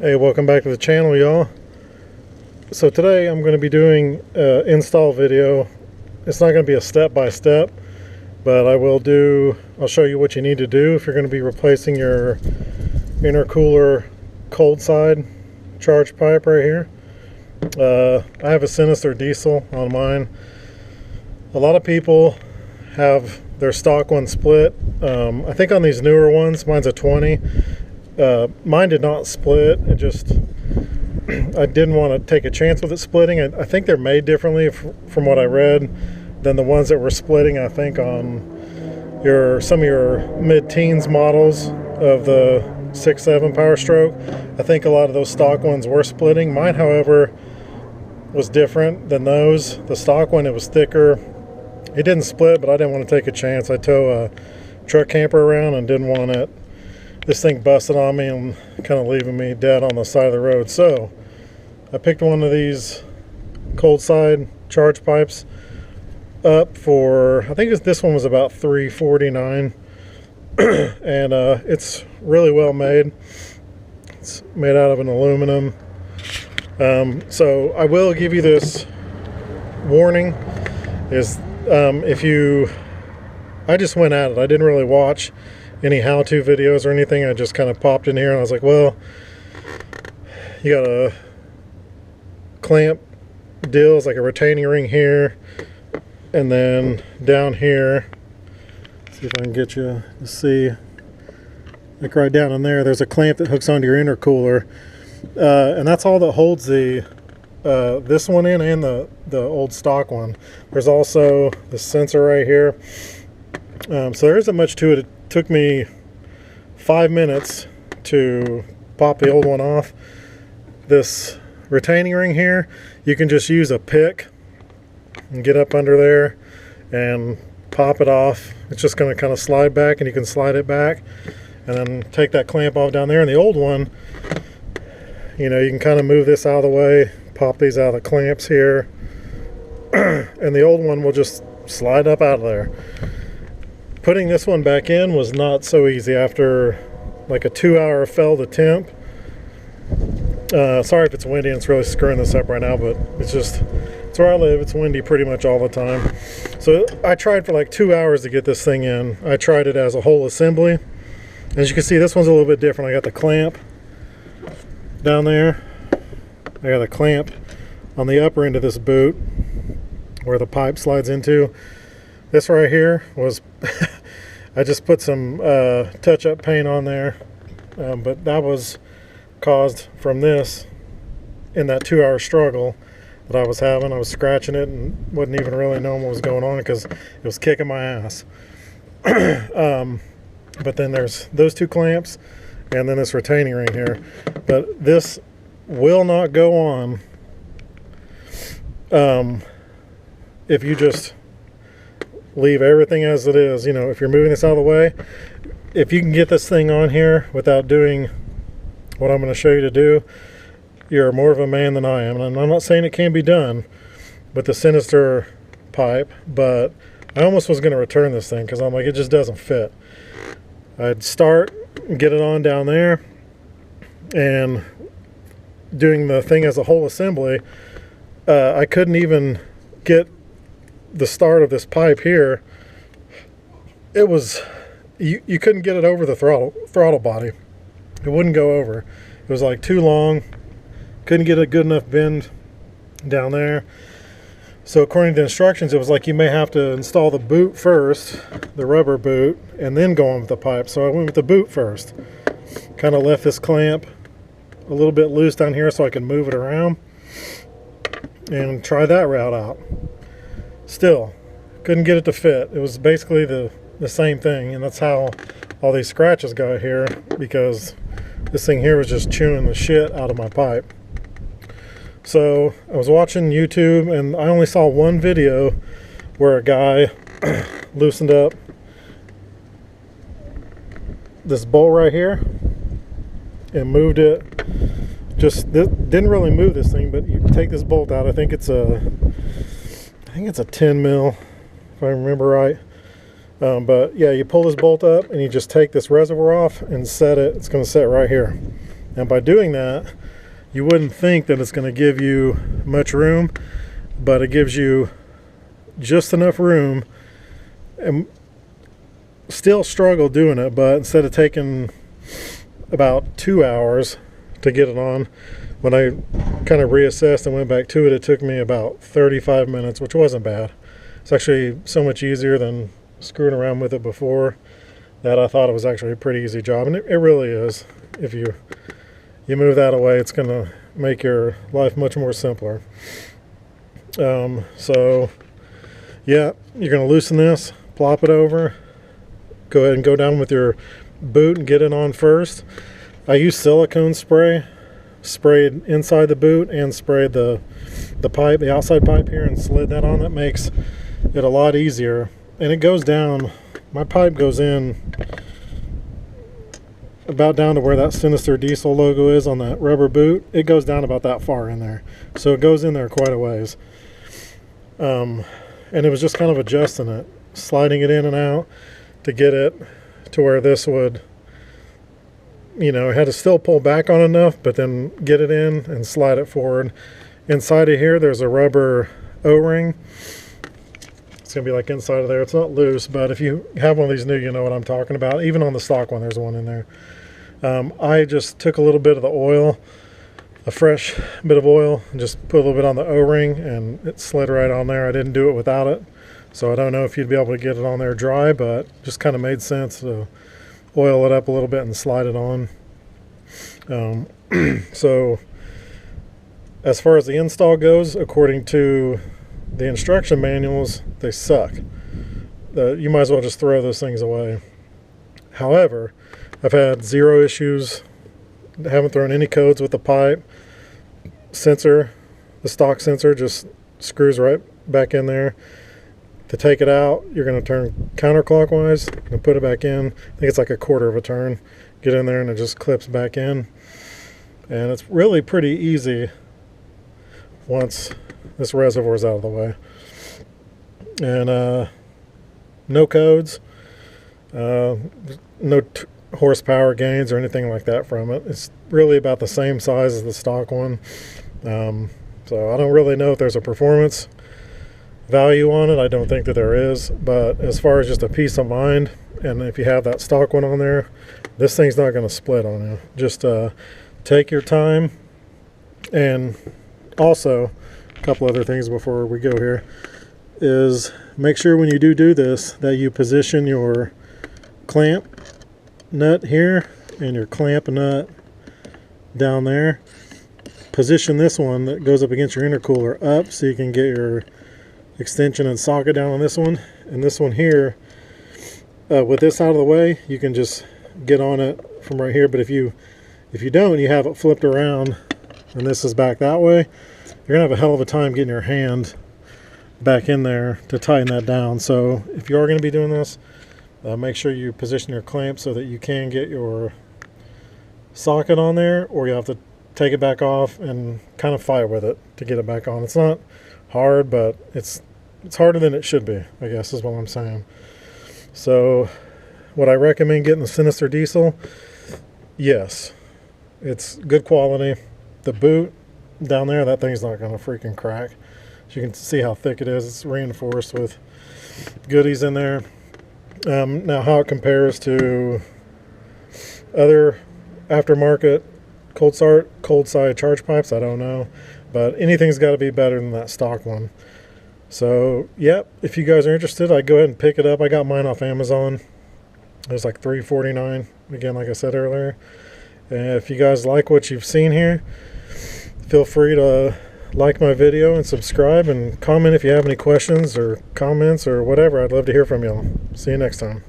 Hey, welcome back to the channel, y'all. So today I'm going to be doing an install video. It's not going to be a step-by-step, but I'll show you what you need to do if you're going to be replacing your intercooler cold side charge pipe right here. I have a Sinister Diesel on mine. A lot of people have their stock one split. I think on these newer ones, mine's a 20. Mine did not split. It just, I didn't want to take a chance with it splitting. I think they're made differently from what I read than the ones that were splitting, I think, on some of your mid-teens models of the 6.7 Powerstroke. I think a lot of those stock ones were splitting. Mine, however, was different than those. The stock one, it was thicker. It didn't split, but I didn't want to take a chance. I tow a truck camper around and didn't want this thing busted on me and kind of leaving me dead on the side of the road. So I picked one of these cold side charge pipes up for, I think this one was about $349. And it's really well made. It's made out of an aluminum. So I will give you this warning is I just went at it. I didn't really watch any how-to videos or anything. I just kind of popped in here and I was like, well, you got a clamp deal, it's like a retaining ring here, and then down here, see if I can get you to see, like right down in there, there's a clamp that hooks onto your intercooler, and that's all that holds the this one in and the old stock one. There's also the sensor right here. So there isn't much to it. It took me 5 minutes to pop the old one off. This retaining ring here, you can just use a pick and get up under there and pop it off. It's just going to kind of slide back, and you can slide it back and then take that clamp off down there. And the old one, you know, you can kind of move this out of the way, pop these out of the clamps here, and the old one will just slide up out of there. Putting this one back in was not so easy after like a 2-hour fell to temp. Sorry if it's windy and it's really screwing this up right now, but it's where I live. It's windy pretty much all the time. So I tried for like 2 hours to get this thing in. I tried it as a whole assembly. As you can see, this one's a little bit different. I got the clamp down there. I got a clamp on the upper end of this boot where the pipe slides into. This right here was I just put some touch-up paint on there, but that was caused from this in that 2-hour struggle that I was having. I was scratching it and wasn't even really knowing what was going on because it was kicking my ass. But then there's those two clamps and then this retaining ring here. But this will not go on if you just leave everything as it is. You know, if you're moving this out of the way, if you can get this thing on here without doing what I'm going to show you to do, you're more of a man than I am. And I'm not saying it can't be done with the Sinister pipe, but I almost was going to return this thing because I'm like, it just doesn't fit. I'd start and get it on down there, and doing the thing as a whole assembly, I couldn't even get the start of this pipe here. It was, you couldn't get it over the throttle body. It wouldn't go over. It was like too long. Couldn't get a good enough bend down there. So according to the instructions, it was like you may have to install the boot first, the rubber boot, and then go on with the pipe. So I went with the boot first. Kind of left this clamp a little bit loose down here so I can move it around and try that route out. Still couldn't get it to fit. It was basically the same thing, and that's how all these scratches got here, because this thing here was just chewing the shit out of my pipe. So I was watching YouTube, and I only saw one video where a guy loosened up this bolt right here and moved it. Just didn't really move this thing, but you take this bolt out. I think it's a 10 mil, if I remember right. But yeah, you pull this bolt up and you just take this reservoir off and set it. It's going to set right here. And by doing that, you wouldn't think that it's going to give you much room, but it gives you just enough room. And still struggle doing it, but instead of taking about 2 hours to get it on, when I kind of reassessed and went back to it, it took me about 35 minutes, which wasn't bad. It's actually so much easier than screwing around with it before that I thought it was actually a pretty easy job, and it really is. If you move that away, it's going to make your life much more simpler. So yeah, you're going to loosen this, plop it over, go ahead and go down with your boot and get it on first. I use silicone spray, sprayed inside the boot and sprayed the pipe, the outside pipe here, and slid that on. That makes it a lot easier. And it goes down, my pipe goes in about down to where that Sinister Diesel logo is on that rubber boot. It goes down about that far in there. So it goes in there quite a ways. And it was just kind of adjusting it, sliding it in and out to get it to where this would, you know, had to still pull back on enough, but then get it in and slide it forward. Inside of here, there's a rubber O-ring. It's going to be like inside of there. It's not loose, but if you have one of these new, you know what I'm talking about. Even on the stock one, there's one in there. I just took a little bit of the oil, a fresh bit of oil, and just put a little bit on the O-ring, and it slid right on there. I didn't do it without it, so I don't know if you'd be able to get it on there dry, but just kind of made sense to oil it up a little bit and slide it on. So as far as the install goes, according to the instruction manuals, they suck. You might as well just throw those things away. However, I've had zero issues. Haven't thrown any codes with the pipe. Sensor, the stock sensor just screws right back in there. To take it out, you're going to turn counterclockwise and put it back in. I think it's like a quarter of a turn. Get in there and it just clips back in. And it's really pretty easy once this reservoir is out of the way. And no codes, no horsepower gains or anything like that from it. It's really about the same size as the stock one. So I don't really know if there's a performance value on it. I don't think that there is, but as far as just a peace of mind, and if you have that stock one on there, this thing's not going to split on you. Just take your time. And also, a couple other things before we go here is make sure when you do this that you position your clamp nut here and your clamp nut down there. Position this one that goes up against your intercooler up so you can get your extension and socket down on this one. And this one here, with this out of the way, you can just get on it from right here. But if you don't, you have it flipped around and this is back that way, you're gonna have a hell of a time getting your hand back in there to tighten that down. So if you are going to be doing this, make sure you position your clamp so that you can get your socket on there, or you have to take it back off and kind of fight with it to get it back on. It's not hard, but it's harder than it should be, I guess is what I'm saying. So would I recommend getting the Sinister Diesel? Yes, it's good quality. The boot down there, that thing's not going to freaking crack. As you can see how thick it is. It's reinforced with goodies in there. Now how it compares to other aftermarket cold side charge pipes, I don't know, but anything's got to be better than that stock one. So yep, if you guys are interested, I'd go ahead and pick it up. I got mine off Amazon. It was like $3.49, again, like I said earlier. And if you guys like what you've seen here, feel free to like my video and subscribe and comment if you have any questions or comments or whatever. I'd love to hear from y'all. See you next time.